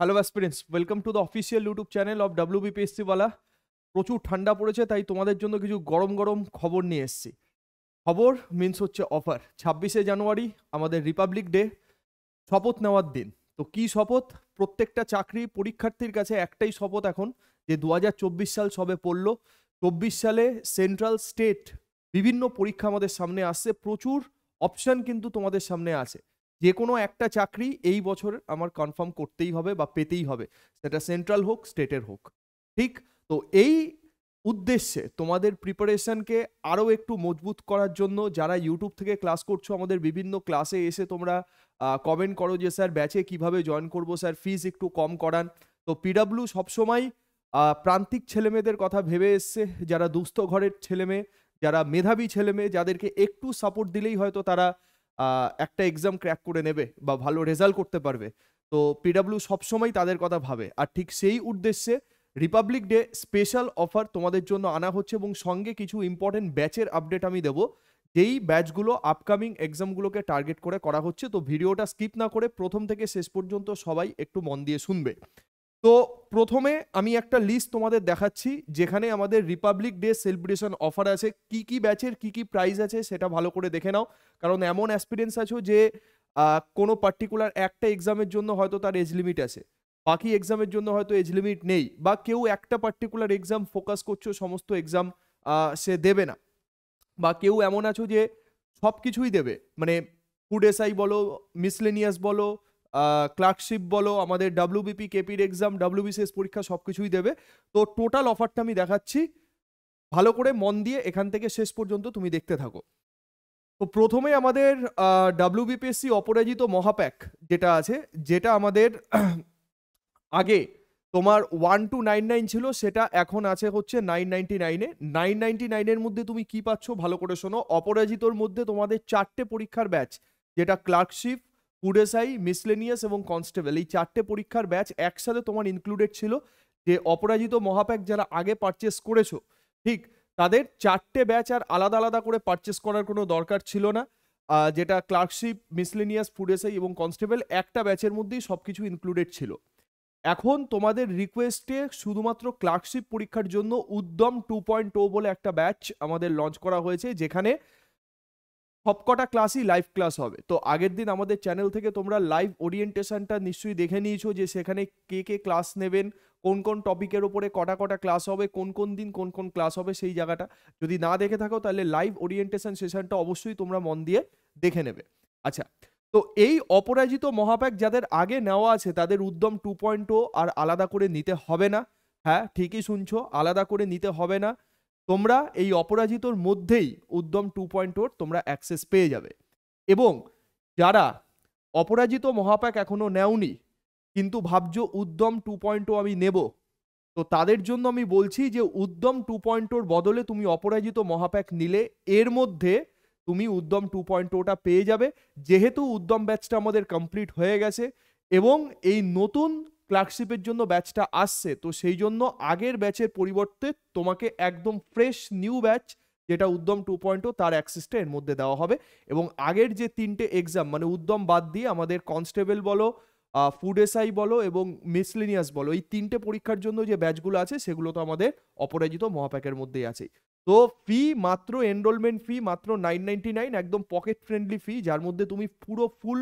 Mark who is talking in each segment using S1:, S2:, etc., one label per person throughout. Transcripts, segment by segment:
S1: Hello aspirants, welcome to the official YouTube channel of WBPSC ওয়ালা। প্রচুর ঠান্ডা পড়েছে, তাই তোমাদের জন্য কিছু গরম গরম খবর নিয়ে এসেছি। খবর মিন্স হচ্ছে অফার। 26শে জানুয়ারি আমাদের রিপাবলিক ডে, শপথ নেওয়ার দিন। তো কি শপথ? প্রত্যেকটা চাকরি পরীক্ষার্থীর কাছে একটাই শপথ এখন, যে 2024 সাল সবে পড়লো। 24 সালে সেন্ট্রাল স্টেট বিভিন্ন পরীক্ষা আমাদের সামনে আসছে, প্রচুর অপশন কিন্তু তোমাদের সামনে আছে। যে কোনো একটা চাকরি এই বছর আমার কনফার্ম করতেই হবে বা পেতেই হবে, সেটা সেন্ট্রাল হোক স্টেটের হোক। ঠিক, তো এই উদ্দেশ্যে তোমাদের প্রিপারেশনকে আরও একটু মজবুত করার জন্য যারা ইউটিউব থেকে ক্লাস করছো, আমাদের বিভিন্ন ক্লাসে এসে তোমরা কমেন্ট করো যে স্যার ব্যাচে কিভাবে জয়েন করব, স্যার ফিস একটু কম করান। তো পিডাব্লিউ সবসময় প্রান্তিক ছেলেমেয়েদের কথা ভেবে এসছে, যারা দুস্থ ঘরের ছেলেমেয়ে, যারা মেধাবী ছেলেমেয়ে, যাদেরকে একটু সাপোর্ট দিলেই হয়তো তারা একটা এক্সাম ক্র্যাক করে নেবে বা ভালো রেজাল্ট করতে পারবে। তো পিডাব্লিউ সবসময় তাদের কথা ভাবে, আর ঠিক সেই উদ্দেশ্যে রিপাবলিক ডে স্পেশাল অফার তোমাদের জন্য আনা হচ্ছে, এবং সঙ্গে কিছু ইম্পর্টেন্ট ব্যাচের আপডেট আমি দেবো, যেই ব্যাচগুলো আপকামিং এক্সামগুলোকে টার্গেট করে করা হচ্ছে। তো ভিডিওটা স্কিপ না করে প্রথম থেকে শেষ পর্যন্ত সবাই একটু মন দিয়ে শুনবে। তো প্রথমে আমি একটা লিস্ট তোমাদের দেখাচ্ছি, যেখানে আমাদের রিপাবলিক ডে সেলিব্রেশন অফার আছে। কি কি ব্যাচের কি কি প্রাইস আছে সেটা ভালো করে দেখে নাও, কারণ এমন অ্যাসপিরেন্স আছো যে কোনো পার্টিকুলার একটা এক্সামের জন্য হয়তো তার এজ লিমিট আছে, বাকি এক্সামের জন্য হয়তো এজ লিমিট নেই, বা কেউ একটা পার্টিকুলার এক্সাম ফোকাস করছো, সমস্ত এক্সাম সে দেবে না, বা কেউ এমন আছো যে সব কিছুই দেবে, মানে ফুড এসআই বলো, মিসলেনিয়াস বলো, ক্লার্কশিপ বলো, আমাদের WBP কেপির এক্সাম, WBCS পরীক্ষা সব কিছুই দেবে। তো টোটাল অফারটা আমি দেখাচ্ছি, ভালো করে মন দিয়ে এখান থেকে শেষ পর্যন্ত তুমি দেখতে থাকো। তো প্রথমে আমাদের WBPSC অপরাজিত মহাপ্যাক যেটা আছে, যেটা আমাদের আগে তোমার 1299 ছিল, সেটা এখন আছে হচ্ছে 999-এ। 999-এর মধ্যে তুমি কি পাচ্ছ ভালো করে শোনো। অপরাজিতর মধ্যে তোমাদের 4টে পরীক্ষার ব্যাচ, যেটা ক্লার্কশিপ, ফুড এসআই, মিসলেনিয়াস এবং কনস্টেবল, এই 4টে পরীক্ষার ব্যাচ একসাথে তোমার ইনক্লুডেড ছিল। যে অপরাজিত মহাপ্যাক যারা আগে পারচেস করেছো, ঠিক, তাদের 4টে ব্যাচ আর আলাদা আলাদা করে পারচেস করার কোনো দরকার ছিল না। যেটা ক্লার্কশিপ, মিসলেনিয়াস, ফুড এসআই এবং কনস্টেবল একটা ব্যাচের মধ্যেই সবকিছু ইনক্লুডেড ছিল। এখন তোমাদের রিকোয়েস্টে শুধুমাত্র ক্লার্কশিপ পরীক্ষার জন্য উদ্যম 2.0 বলে একটা ব্যাচ আমাদের লঞ্চ করা হয়েছে, যেখানে সবকটা ক্লাসই লাইভ ক্লাস হবে। তো আগের দিন আমাদের চ্যানেল থেকে তোমরা লাইভ ওরিয়েন্টেশনটা নিশ্চয়ই দেখে নিয়েছো, যে সেখানে কে কে ক্লাস নেবেন, কোন কোন টপিকের উপরে কটা কটা ক্লাস হবে, কোন কোন দিন কোন কোন ক্লাস হবে, সেই জায়গাটা যদি না দেখে থাকো তাহলে লাইভ ওরিয়েন্টেশন সেশনটা অবশ্যই তোমরা মন দিয়ে দেখে নেবে। আচ্ছা, তো এই অপরাজিত মহাপ্যাক যাদের আগে নেওয়া আছে তাদের উদ্যম 2.0 আর আলাদা করে নিতে হবে না। হ্যাঁ, ঠিকই শুনছো, আলাদা করে নিতে হবে না। তোমরা এই অপরাজিতর মধ্যেই উদ্যম 2.0 তোমরা অ্যাক্সেস পেয়ে যাবে। এবং যারা অপরাজিত মহাপ্যাক এখনো নেওনি কিন্তু ভাবছো উদ্যম 2.0 আমি নেব, তো তাদের জন্য আমি বলছি যে উদ্যম 2.0 বদলে তুমি অপরাজিত মহাপ্যাক নিলে এর মধ্যে তুমি উদ্যম 2.0টা পেয়ে যাবে। যেহেতু উদ্যম ব্যাচটা আমাদের কমপ্লিট হয়ে গেছে এবং এই নতুন ক্লার্কশিপের জন্য ব্যাচটা আসছে, তো সেই জন্য আগের ব্যাচের পরিবর্তে তোমাকে একদম ফ্রেশ নিউ ব্যাচ, যেটা উদ্যম 2.0, তার অ্যাক্সেসটা এর মধ্যে দেওয়া হবে। এবং আগের যে 3টে এক্সাম, মানে উদ্যম বাদ দিয়ে আমাদের কনস্টেবল বলো, ফুড এসআই বলো এবং মিসলেনিয়াস বলো, এই 3টে পরীক্ষার জন্য যে ব্যাচগুলো আছে সেগুলো তো আমাদের অপরাজিত মহাপ্যাকের মধ্যেই আছে। তো ফি মাত্র, এনরোলমেন্ট ফি মাত্র 999, একদম পকেট ফ্রেন্ডলি ফি, যার মধ্যে তুমি পুরো ফুল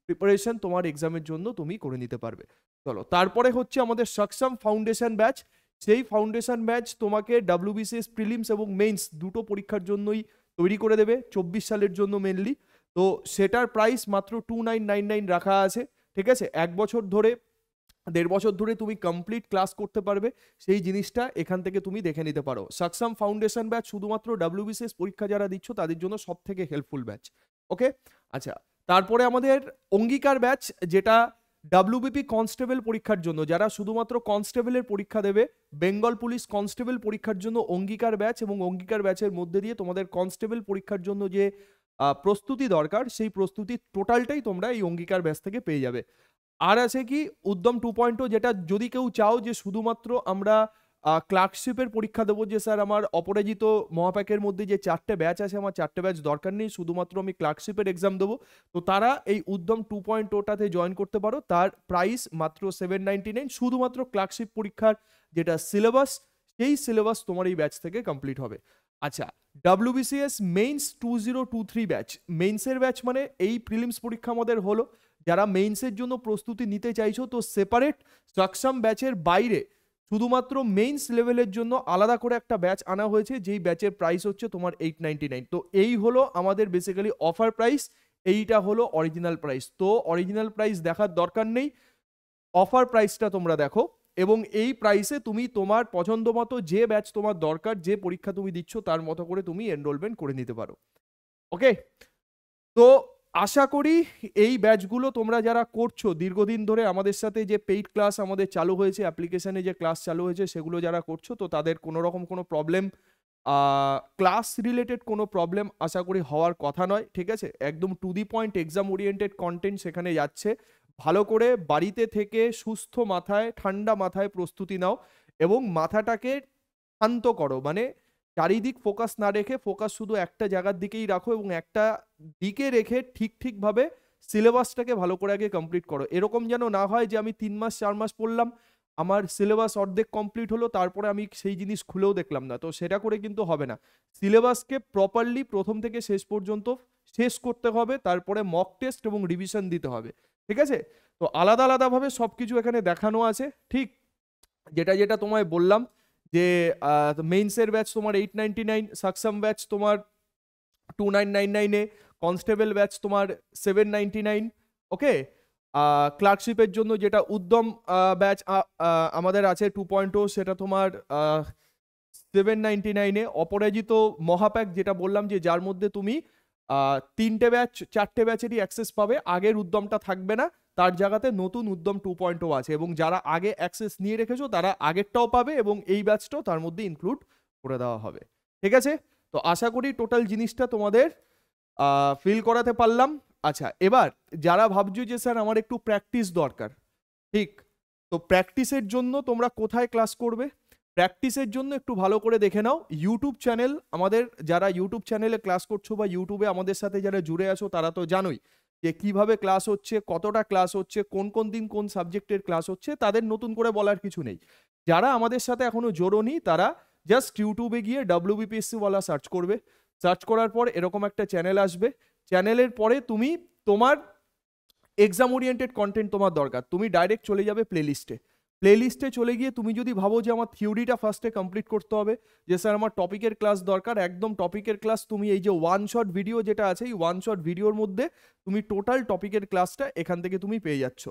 S1: প্রিপারেশন তোমার এক্সামের জন্য তুমি করে নিতে পারবে। চলো, তারপরে হচ্ছে আমাদের সক্ষম ফাউন্ডেশন ব্যাচ। সেই ফাউন্ডেশন ব্যাচ তোমাকে WBCS প্রিলিমস এবং মেইনস দুটো পরীক্ষার জন্যই তৈরি করে দেবে, 24 সালের জন্য মেনলি। তো সেটার প্রাইস মাত্র 2999 রাখা আছে। ঠিক আছে, 1 বছর ধরে, 1.5 বছর ধরে তুমি কমপ্লিট ক্লাস করতে পারবে, সেই জিনিসটা এখান থেকে তুমি দেখে নিতে পারো। সক্ষম ফাউন্ডেশন ব্যাচ শুধুমাত্র WBCS পরীক্ষা যারা দিচ্ছ তাদের জন্য সব থেকে হেল্পফুল ব্যাচ। ওকে, আচ্ছা, তারপরে আমাদের অঙ্গীকার ব্যাচ, যেটা WBP কনস্টেবল পরীক্ষার জন্য, যারা শুধুমাত্র কনস্টেবলের পরীক্ষা দেবে, বেঙ্গল পুলিশ কনস্টেবল পরীক্ষার জন্য অঙ্গীকার ব্যাচ, এবং অঙ্গীকার ব্যাচের মধ্যে দিয়ে তোমাদের কনস্টেবল পরীক্ষার জন্য যে প্রস্তুতি দরকার, সেই প্রস্তুতির টোটালটাই তোমরা এই অঙ্গীকার ব্যাচ থেকে পেয়ে যাবে। আর আছে কি উদ্যম 2.0, যেটা যদি কেউ চাও যে শুধুমাত্র আমরা ক্লার্কশিপের পরীক্ষা দেবো যে স্যার আমার অপরাজিত মহাপ্যাকের মধ্যে যে 4টে ব্যাচ আছে আমার 4টে ব্যাচ দরকার নেই, শুধুমাত্র আমি ক্লার্কশিপের এক্সাম দেবো, তো তারা এই উদ্যম 2.0টাতে জয়েন করতে পারো। তার প্রাইস মাত্র 799, শুধুমাত্র ক্লার্কশিপ পরীক্ষার যেটা সিলেবাস সেই সিলেবাস তোমার এই ব্যাচ থেকে কমপ্লিট হবে। আচ্ছা, WBCS মেইনস 2023 ব্যাচ, মেইনসের ব্যাচ মানে এই প্রিলিমস পরীক্ষা আমাদের হলো, যারা মেইনসের জন্য প্রস্তুতি নিতে চাইছো তো সেপারেট সাকসাম ব্যাচের বাইরে শুধুমাত্র মেইনস লেভেলের জন্য আলাদা করে একটা ব্যাচ আনা হয়েছে, যেই ব্যাচের প্রাইস হচ্ছে তোমার 899। তো এই হলো আমাদের বেসিক্যালি অফার প্রাইস, এইটা হলো অরিজিনাল প্রাইস। তো অরিজিনাল প্রাইস দেখার দরকার নেই, অফার প্রাইসটা তোমরা দেখো, এবং এই প্রাইসে তুমি তোমার পছন্দ মতো যে ব্যাচ তোমার দরকার, যে পরীক্ষা তুমি দিচ্ছ তার মতো করে তুমি এনরোলমেন্ট করে নিতে পারো। ওকে, তো আশা করি এই ব্যাচগুলো তোমরা যারা করছো দীর্ঘদিন ধরে আমাদের সাথে, যে পেইড ক্লাস আমাদের চালু হয়েছে, অ্যাপ্লিকেশনে যে ক্লাস চালু হয়েছে, সেগুলো যারা করছো তো তাদের কোনো রকম কোনো প্রবলেম, ক্লাস রিলেটেড কোনো প্রবলেম আশা করি হওয়ার কথা নয়। ঠিক আছে, একদম to the point exam oriented content সেখানে যাচ্ছে। ভালো করে বাড়িতে থেকে সুস্থ মাথায় ঠান্ডা মাথায় প্রস্তুতি নাও এবং মাথাটাকে শান্ত করো, মানে চারিদিক ফোকাস না রেখে ফোকাস শুধু একটা জায়গার দিকেই রাখো এবং একটা দিকে রেখে ঠিকভাবে সিলেবাসটাকে ভালো করে আগে কমপ্লিট করো। এরকম যেন না হয় যে আমি 3 মাস 4 মাস পড়লাম, আমার সিলেবাস অর্ধেক কমপ্লিট হলো, তারপরে আমি সেই জিনিস খুলেও দেখলাম না, তো সেটা করে কিন্তু হবে না। সিলেবাসকে প্রপারলি প্রথম থেকে শেষ পর্যন্ত শেষ করতে হবে, তারপরে মক টেস্ট এবং রিভিশন দিতে হবে। ঠিক আছে, তো আলাদা আলাদাভাবে সব কিছু এখানে দেখানো আছে। ঠিক যেটা যেটা তোমায় বললাম যে মেইনসের ব্যাচ তোমার 899, সাকসাম ব্যাচ তোমার 2999, কনস্টেবল ব্যাচ তোমার 799। ওকে, ক্লার্কশিপের জন্য যেটা উদ্যম ব্যাচ আমাদের আছে 2.0, সেটা তোমার 799। অপরাজিত মহাপ্যাক যেটা বললাম যে যার মধ্যে তুমি 3টে ব্যাচ 4টে ব্যাচেরই অ্যাক্সেস পাবে, আগের উদ্যমটা থাকবে না, তার জায়গাতে নতুন উদ্যম 2.0 আছে, এবং যারা আগে অ্যাক্সেস নিয়ে রেখেছো তারা আগেরটাও পাবে এবং এই ব্যাচটাও তার মধ্যে ইনক্লুড করে দেওয়া হবে। ঠিক আছে, তো আশা করি টোটাল জিনিসটা তোমাদের ফিল করাতে পারলাম। আচ্ছা, এবার যারা ভাবছো যে স্যার আমার একটু প্র্যাকটিস দরকার, ঠিক, তো প্র্যাকটিসের জন্য তোমরা কোথায় ক্লাস করবে? প্র্যাকটিসের জন্য একটু ভালো করে দেখে নাও ইউটিউব চ্যানেল আমাদের, যারা ইউটিউব চ্যানেলে ক্লাস করছো বা ইউটিউবে আমাদের সাথে যারা জুড়ে আছো তারা তো জানোই যে কিভাবে ক্লাস হচ্ছে, কতটা ক্লাস হচ্ছে, কোন কোন দিন কোন সাবজেক্টের ক্লাস হচ্ছে, তাদের নতুন করে বলার কিছু নেই। যারা আমাদের সাথে এখনো জোড়োনি তারা জাস্ট ইউটিউবে গিয়ে WBPSC ওয়ালা সার্চ করবে, সার্চ করার পর এরকম একটা চ্যানেল আসবে, চ্যানেলের পরে তুমি তোমার এক্সাম ওরিয়েন্টেড কন্টেন্ট তোমার দরকার, তুমি ডাইরেক্ট চলে যাবে প্লেলিস্টে চলে গিয়ে তুমি যদি ভাবো যে আমার থিওরিটা ফার্স্টে কমপ্লিট করতে হবে, যে স্যার আমার টপিকের ক্লাস দরকার, একদম টপিকের ক্লাস, তুমি এই যে ওয়ান শট ভিডিও যেটা আছে এই ওয়ান শট ভিডিওর মধ্যে তুমি টোটাল টপিকের ক্লাসটা এখান থেকে তুমি পেয়ে যাচ্ছ।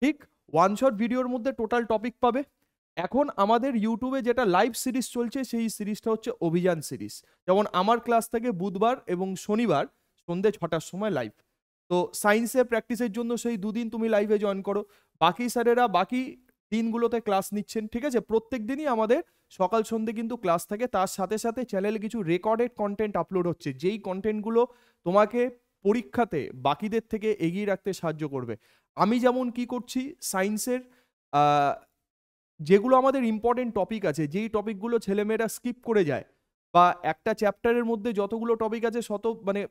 S1: ঠিক, ওয়ান শট ভিডিওর মধ্যে টোটাল টপিক পাবে। এখন আমাদের ইউটিউবে যেটা লাইভ সিরিজ চলছে সেই সিরিজটা হচ্ছে অভিযান সিরিজ, যেমন আমার ক্লাস থেকে বুধবার এবং শনিবার সন্ধ্যে 6টার সময় লাইভ। তো সায়েন্সের প্র্যাকটিসের জন্য সেই দুদিন তুমি লাইভে জয়েন করো, বাকি স্যারেরা বাকি দিনগুলোতে ক্লাস নিচ্ছেন। ঠিক আছে, প্রত্যেক দিনই আমাদের সকাল সন্ধ্যে কিন্তু ক্লাস থাকে, তার সাথে সাথে চ্যানেলে কিছু রেকর্ডেড কন্টেন্ট আপলোড হচ্ছে, যেই কন্টেন্টগুলো তোমাকে পরীক্ষাতে বাকিদের থেকে এগিয়ে রাখতে সাহায্য করবে। আমি যেমন কি করছি, সায়েন্সের যেগুলো আমাদের ইম্পর্টেন্ট টপিক আছে, যেই টপিকগুলো ছেলেমেয়েরা স্কিপ করে যায়, বা একটা চ্যাপ্টারের মধ্যে যতগুলো টপিক আছে মানে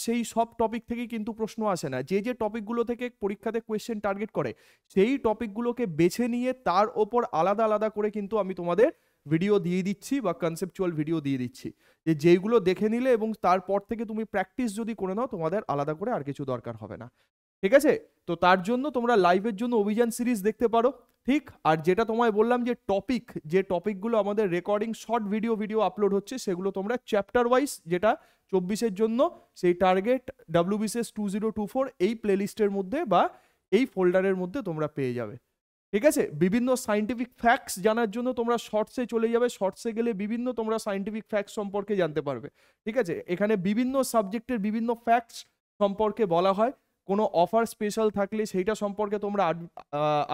S1: সেই সব টপিক থেকেই কিন্তু প্রশ্ন আসে না, যে যে টপিকগুলো থেকে পরীক্ষাতে কোয়েশ্চেন টার্গেট করে সেই টপিকগুলোকে বেছে নিয়ে তার ওপর আলাদা আলাদা করে কিন্তু আমি তোমাদের ভিডিও দিয়ে দিচ্ছি বা কনসেপচুয়াল ভিডিও দিয়ে দিচ্ছি, যে যেইগুলো দেখে নিলে এবং তারপর থেকে তুমি প্র্যাকটিস যদি করে নাও তোমাদের আলাদা করে আর কিছু দরকার হবে না। ঠিক আছে, তো তার জন্য তোমরা লাইভের জন্য অভিযান সিরিজ দেখতে পারো। ঠিক, আর যেটা তোমায় বললাম যে যে টপিকগুলো আমাদের রেকর্ডিং শর্ট ভিডিও আপলোড হচ্ছে, সেগুলো তোমরা চ্যাপ্টার ওয়াইজ, যেটা 24-এর জন্য সেই টার্গেট WBCS 2024 এই প্লেলিস্টের মধ্যে বা এই ফোল্ডারের মধ্যে তোমরা পেয়ে যাবে। ঠিক আছে, বিভিন্ন সায়েন্টিফিক ফ্যাক্টস জানার জন্য তোমরা শর্টসে চলে যাবে, শর্টসে গেলে বিভিন্ন তোমরা সায়েন্টিফিক ফ্যাক্টস সম্পর্কে জানতে পারবে। ঠিক আছে, এখানে বিভিন্ন সাবজেক্টের বিভিন্ন ফ্যাক্টস সম্পর্কে বলা হয়, কোনো অফার স্পেশাল থাকলে সেইটা সম্পর্কে তোমরা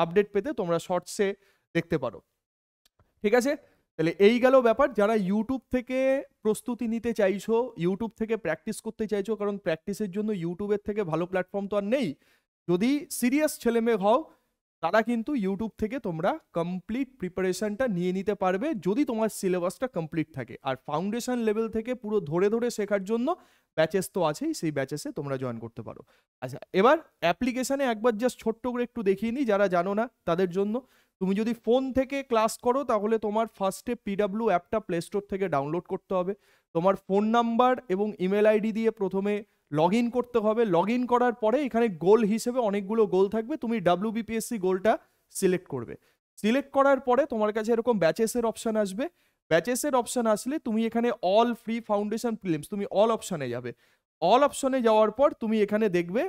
S1: আপডেট পেতে তোমরা শর্টসে দেখতে পারো। ঠিক আছে, তাহলে এই গেল ব্যাপার। যারা ইউটিউব থেকে প্রস্তুতি নিতে চাইছো, ইউটিউব থেকে প্র্যাকটিস করতে চাইছো, কারণ প্র্যাকটিসের জন্য ইউটিউবের থেকে ভালো প্ল্যাটফর্ম তো আর নেই, যদি সিরিয়াস ছেলেমেয়ে হও তারা কিন্তু ইউটিউব থেকে তোমরা কমপ্লিট প্রিপারেশনটা নিয়ে নিতে পারবে যদি তোমার সিলেবাসটা কমপ্লিট থাকে। আর ফাউন্ডেশন লেভেল থেকে পুরো ধরে ধরে শেখার জন্য ব্যাচেস তো আছেই, সেই ব্যাচেসে তোমরা জয়েন করতে পারো। আচ্ছা, এবার অ্যাপ্লিকেশানে একবার জাস্ট ছোট্ট করে একটু দেখিয়ে নিই যারা জানো না তাদের জন্য। তুমি যদি ফোন থেকে ক্লাস করো তাহলে তোমার ফার্স্টে পিডাব্লিউ অ্যাপটা প্লে স্টোর থেকে ডাউনলোড করতে হবে। তোমার ফোন নাম্বার এবং ইমেল আইডি দিয়ে প্রথমে লগ ইন করতে হবে। লগ ইন করার পরে এখানে গোল হিসেবে অনেকগুলো গোল থাকবে, তুমি WBPSC গোলটা সিলেক্ট করবে। সিলেক্ট করার পরে তোমার কাছে এরকম ব্যাচেসের অপশান আসবে। ব্যাচেসের অপশান আসলে তুমি এখানে অল ফ্রি ফাউন্ডেশন প্রিলিমস, তুমি অল অপশানে যাবে। অল অপশানে যাওয়ার পর তুমি এখানে দেখবে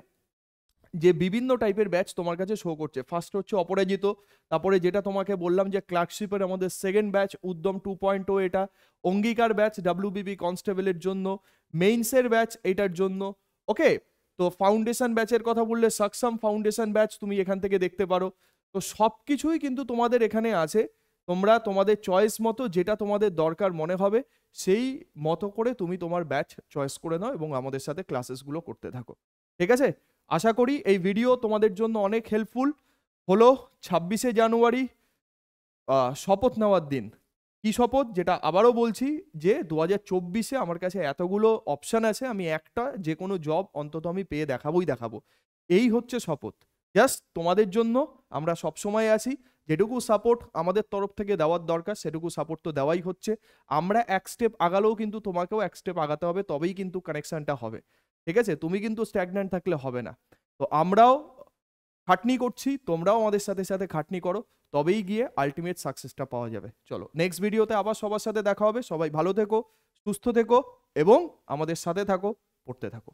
S1: যে বিভিন্ন টাইপের ব্যাচ তোমার কাছে শো করছে। ফার্স্ট হচ্ছে অপরাজিত, তারপরে যেটা তোমাকে বললাম যে ক্লার্কশিপের আমাদের সেকেন্ড ব্যাচ উদ্যম 2.0, এটা অঙ্গীকার ব্যাচ WBP কনস্টেবলের জন্য, মেইনসের ব্যাচ এটার জন্য। ওকে, তো ফাউন্ডেশন ব্যাচের কথা বললে সাকসাম ফাউন্ডেশন ব্যাচ তুমি এখান থেকে দেখতে পারো। তো সব কিছুই কিন্তু তোমাদের এখানে আছে। তোমরা তোমাদের চয়েস মতো যেটা তোমাদের দরকার মনে হবে সেই মতো করে তুমি তোমার ব্যাচ চয়েস করে নাও এবং আমাদের সাথে ক্লাসেসগুলো করতে থাকো। ঠিক আছে, আশা করি এই ভিডিও তোমাদের জন্য অনেক হেল্পফুল হলো। 26শে জানুয়ারি শপথ নেওয়ার দিন। কি শপথ, যেটা আবারও বলছি যে 2024-এ আমার কাছে এতগুলো অপশান আছে, আমি একটা যে কোনো জব অন্তত আমি পেয়ে দেখাবো। এই হচ্ছে শপথ। জাস্ট তোমাদের জন্য আমরা সবসময় আছি। যেটুকু সাপোর্ট আমাদের তরফ থেকে দেওয়ার দরকার সেটুকু সাপোর্ট তো দেওয়াই হচ্ছে। আমরা এক স্টেপ আগালেও কিন্তু তোমাকেও এক স্টেপ আগাতে হবে, তবেই কিন্তু কানেকশনটা হবে। ঠিক আছে, তুমি কিন্তু স্ট্যাগন্যান্ট থাকলে হবে না। তো আমরাও খাটনি করছি, তোমরাও আমাদের সাথে সাথে খাটনি করো, তবেই গিয়ে আলটিমেট সাকসেসটা পাওয়া যাবে। চলো নেক্সট ভিডিওতে আবার সবার সাথে দেখা হবে। সবাই ভালো থেকো, সুস্থ থেকো এবং আমাদের সাথে থাকো, পড়তে থাকো।